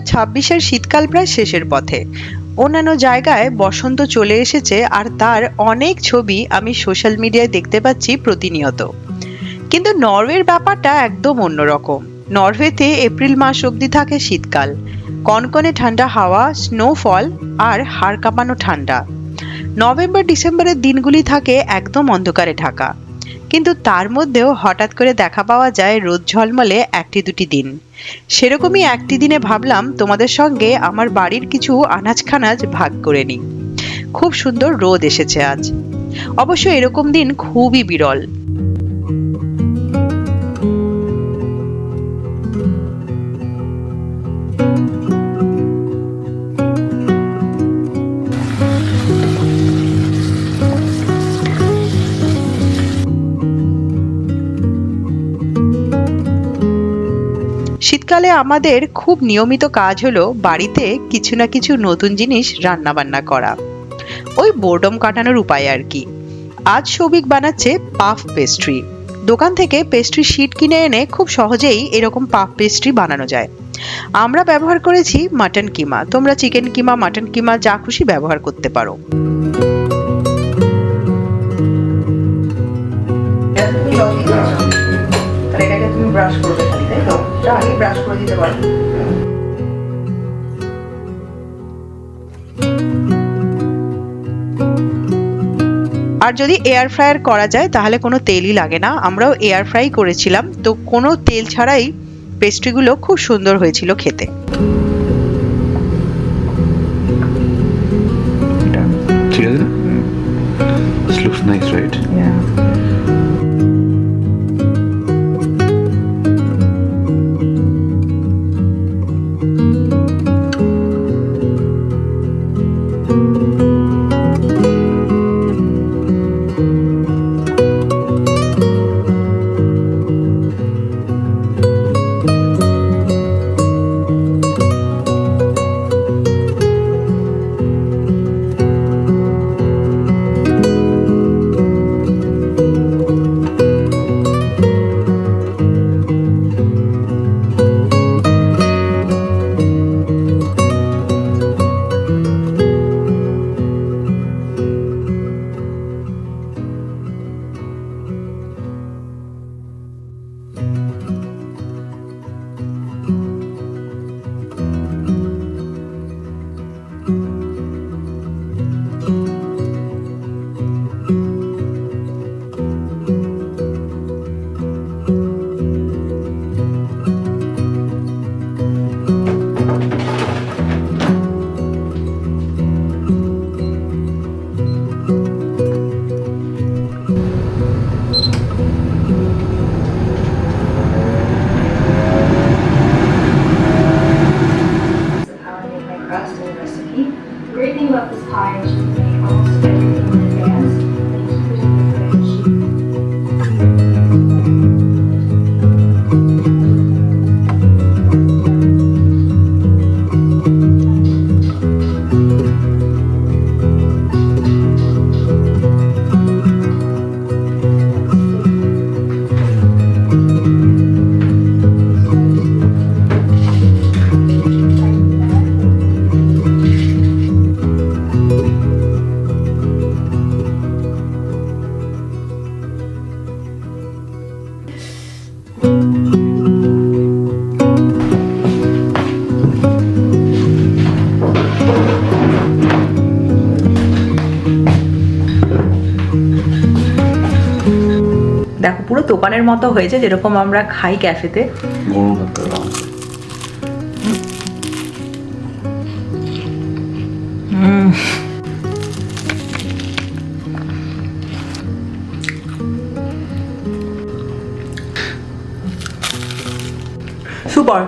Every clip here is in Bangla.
2026-এর শীতকাল প্রায় শেষের পথে। অন্যান্য জায়গায় বসন্ত চলে এসেছে আর তার অনেক ছবি আমি সোশ্যাল মিডিয়ায় দেখতে পাচ্ছি প্রতিনিয়ত। কিন্তু নরওয়ের ব্যাপারটা একদম অন্যরকম। নরওয়েতে এপ্রিল মাস অবধি থাকে শীতকাল, কনকনে ঠান্ডা হাওয়া, স্নোফল আর হাড় কাঁপানো ঠান্ডা। নভেম্বর ডিসেম্বরের দিনগুলি থাকে একদম অন্ধকারে ঢাকা, কিন্তু তার মধ্যেও হঠাৎ করে দেখা পাওয়া যায় রোদ ঝলমলে একটি দুটি দিন। সেরকমই একটি দিনে ভাবলাম তোমাদের সঙ্গে আমার বাড়ির কিছু আনাজ খানাজ ভাগ করে নিই। খুব সুন্দর রোদ এসেছে আজ। অবশ্য এরকম দিন খুবই বিরল। শীতকালে আমাদের খুব নিয়মিত কাজ হলো বাড়িতে কিছু না কিছু নতুন জিনিস রান্না বান্না করা। ওই বোর্ডম কাটানোর উপায় আর কি। আজ সৌভিক বানাচ্ছে পাফ পেস্ট্রি। দোকান থেকে পেস্ট্রি শিট কিনে এনে খুব সহজেই এরকম পাফ পেস্ট্রি বানানো যায়। আমরা ব্যবহার করেছি মাটন কিমা, তোমরা চিকেন কিমা, মাটন কিমা যা খুশি ব্যবহার করতে পারো। এটাকে তুমি ব্রাশ করবে খালি, তাই তো? এটা আগে ব্রাশ করে দিতে পারো। আর যদি এয়ার ফ্রায়ার করা যায় তাহলে কোনো তেলই লাগে না। আমরাও এয়ার ফ্রাই করেছিলাম, তো কোনো তেল ছাড়াই পেস্ট্রিগুলো খুব সুন্দর হয়েছিল খেতে। ঠিক আছে, this looks nice, right? Yeah. Great thing about this pie is you can make almost everything in advance and you put it in the fridge. দেখো পুরো দোকানের মতো হয়েছে, যেরকম আমরা খাই ক্যাফেতে। Super.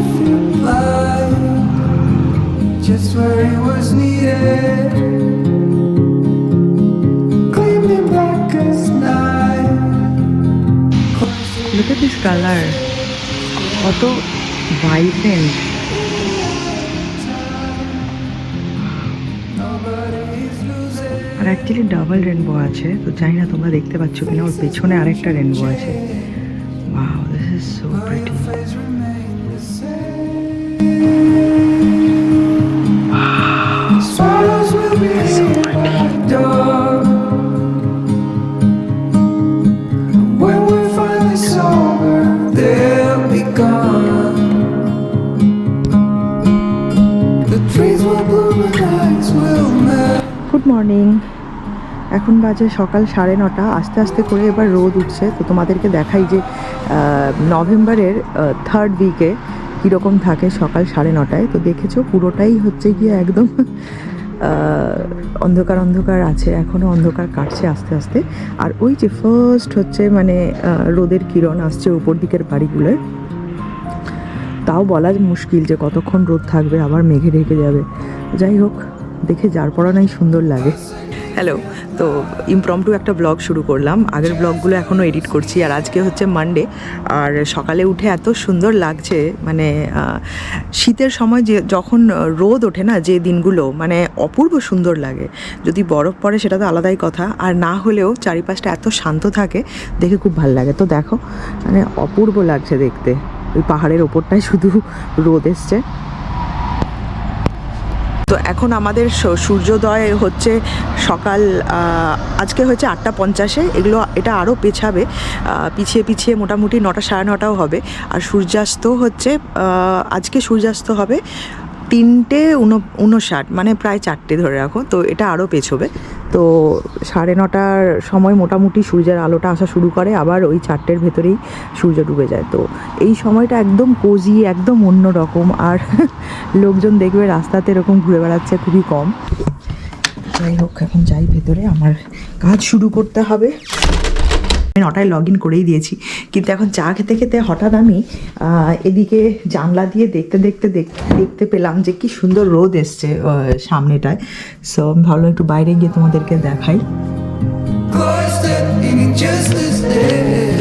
if you lied, just where it was needed, gleaming black as night. Look at this color. কত ভাইব্রেন্ট। আর অ্যাকচুয়ালি ডাবল রেনবো আছে, তো জানি না তোমরা দেখতে পাচ্ছ কিনা, ওর পেছনে আরেকটা রেনবো আছে। Wow, this is so pretty. Swallows will be dark when we're finally sober. They'll be gone. The trees will bloom and eyes will melt. Good morning. এখন বাজে সকাল 9:30। আস্তে আস্তে করে এবার রোদ উঠছে। তো তোমাদেরকে দেখাই যে নভেম্বরের থার্ড উইকে কীরকম থাকে সকাল 9:30। তো দেখেছো পুরোটাই হচ্ছে গিয়ে একদম অন্ধকার অন্ধকার আছে, এখনও অন্ধকার কাটছে আস্তে আস্তে। আর ওই যে ফার্স্ট হচ্ছে মানে রোদের কিরণ আসছে উপর দিকের বাড়িগুলোয়। তাও বলা মুশকিল যে কতক্ষণ রোদ থাকবে, আবার মেঘে ঢেকে যাবে। যাই হোক, দেখে যার পড়া নাই সুন্দর লাগে। হ্যালো, তো ইমপ্রম্পটু একটা ব্লগ শুরু করলাম। আগের ব্লগগুলো এখনও এডিট করছি। আর আজকে হচ্ছে মানডে, আর সকালে উঠে এত সুন্দর লাগছে। মানে শীতের সময় যে যখন রোদ ওঠে না, যে দিনগুলো মানে অপূর্ব সুন্দর লাগে। যদি বরফ পড়ে সেটা তো আলাদাই কথা, আর না হলেও চারিপাশটা এত শান্ত থাকে, দেখে খুব ভালো লাগে। তো দেখো, মানে অপূর্ব লাগছে দেখতে। ওই পাহাড়ের ওপরটায় শুধু রোদ এসছে। তো এখন আমাদের সূর্যোদয় হচ্ছে সকাল আজকে হচ্ছে 8:50। এটা আরও পেছাবে, পিছিয়ে পিছিয়ে মোটামুটি 9টা, 9:30 হবে। আর সূর্যাস্ত হচ্ছে আজকে সূর্যাস্ত হবে 3:59, মানে প্রায় 4টে ধরে রাখো। তো এটা আরও পেছবে। তো 9:30টার সময় মোটামুটি সূর্যের আলোটা আসা শুরু করে, আবার ওই 4টের ভেতরেই সূর্য ডুবে যায়। তো এই সময়টা একদম কোজি, একদম অন্য রকম। আর লোকজন দেখবে রাস্তাতে এরকম ঘুরে বেড়াচ্ছে খুবই কম। যাই হোক, এখন যাই ভেতরে, আমার কাজ শুরু করতে হবে। 9টায় লগ ইন করেই দিয়েছি, কিন্তু এখন চা খেতে খেতে হঠাৎ আমি এদিকে জানলা দিয়ে দেখতে পেলাম যে কি সুন্দর রোদ এসছে সামনেটায়। সো আমি ভাবলাম একটু বাইরে গিয়ে তোমাদেরকে দেখাই। Cloistered in injustice dead,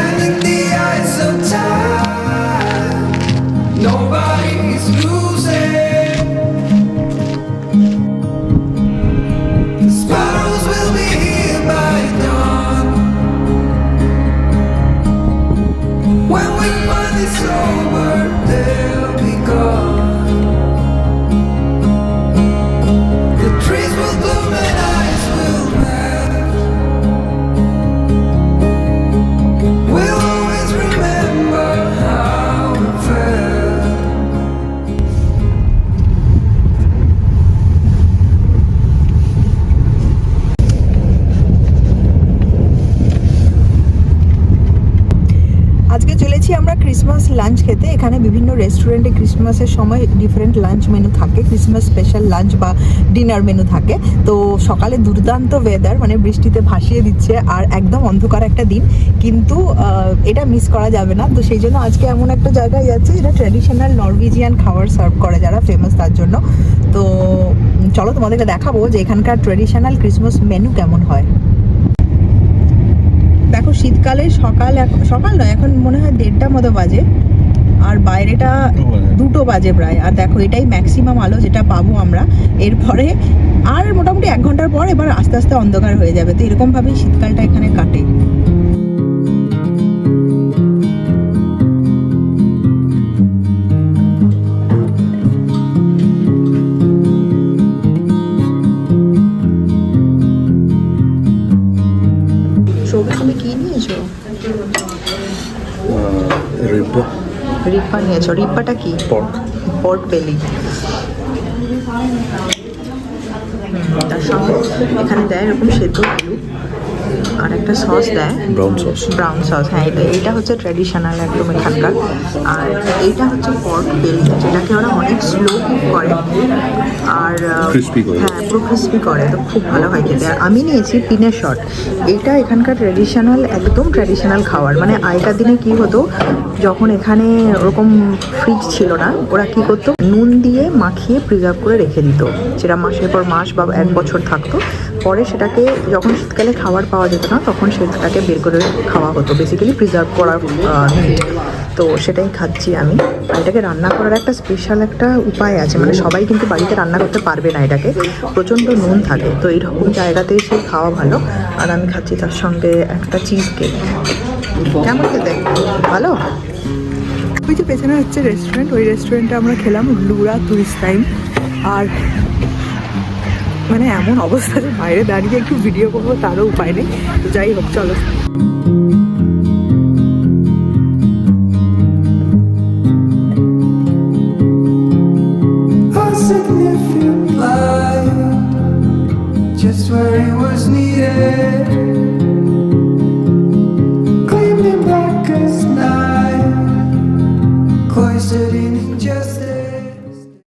and in the eyes of time, nobody is losing. The sparrows will be here by dawn. When we find it's over, they'll be gone. The trees will bloom and eyes will melt. We'll always remember how it felt. আজকে চলেছি আমরা ক্রিসমাস লাঞ্চ খেতে। এখানে বিভিন্ন রেস্টুরেন্টে ক্রিসমাসের সময় ডিফারেন্ট লাঞ্চ মেনু থাকে, ক্রিসমাস স্পেশাল লাঞ্চ বা ডিনার মেনু থাকে। তো সকালে দুর্দান্ত ওয়েদার, মানে বৃষ্টিতে ভাসিয়ে দিচ্ছে, আর একদম অন্ধকার একটা দিন, কিন্তু এটা মিস করা যাবে না। তো সেই জন্য আজকে এমন একটা জায়গায় যাচ্ছে যেটা ট্র্যাডিশনাল নরওয়েজিয়ান খাবার সার্ভ করে, যারা ফেমাস তার জন্য। তো চলো তোমাদেরকে দেখাবো যে এখানকার ট্র্যাডিশনাল ক্রিসমাস মেনু কেমন হয়। দেখো, শীতকালে সকাল নয়, এখন মনে হয় 1:30 মতো বাজে, আর বাইরেটা 2টো বাজে প্রায়। আর দেখো, এটাই ম্যাক্সিমাম আলো যেটা পাবো আমরা। এরপরে আর মোটামুটি 1 ঘন্টার পর এবার আস্তে আস্তে অন্ধকার হয়ে যাবে। তো এরকমভাবেই শীতকালটা এখানে কাটে। তুমি কি নিয়েছো? রিপ্পা নিয়েছো। রিপ্পাটা কি? পর্ক বেলি। তার সঙ্গে এখানে দেয় এরকম সেদ্ধ আলু, আর একটা সস দেয়, ব্রাউন সস। Brown sauce. হ্যাঁ, এইটা হচ্ছে ট্র্যাডিশনাল একদম এখানকার। আর এইটা হচ্ছে পর্ক বেলি, যেটাকে ওরা অনেক স্লো কুক করে আর Crispy করে। হ্যাঁ পুরো ক্রিস্পি করে, তো খুব ভালো হয় খেতে। আর আমি নিয়েছি পিনে শট। এইটা এখানকার ট্র্যাডিশনাল, একদম ট্র্যাডিশনাল খাবার। মানে আগেকার দিনে কি হতো, যখন এখানে ওরকম ফ্রিজ ছিল না, ওরা কি করতো, নুন দিয়ে মাখিয়ে প্রিজার্ভ করে রেখে দিত, যেটা মাসের পর মাস বা 1 বছর থাকতো। পরে সেটাকে যখন শীতকালে খাবার পাওয়া যেত না, তখন সেটাকে বের করে খাওয়া হতো, বেসিক্যালি প্রিজার্ভ করা মিট। তো সেটাই খাচ্ছি আমি। আর এটাকে রান্না করার একটা স্পেশাল একটা উপায় আছে, মানে সবাই কিন্তু বাড়িতে রান্না করতে পারবে না এটাকে, প্রচণ্ড নুন থাকে। তো এইরকম জায়গাতে এসে খাওয়া ভালো। আর আমি খাচ্ছি তার সঙ্গে একটা চিজ কেক। কেমন খেতে? ভালো। ওই যে পেছনে হচ্ছে রেস্টুরেন্ট, ওই রেস্টুরেন্টে আমরা খেলাম লুরা টুরিস্ট টাইম। আর মানে এমন অবস্থা যে বাইরে দাঁড়িয়ে একটু ভিডিও করবো তারও উপায় নেই। তো যাই হোক, চলো। A significant light, just where it was needed.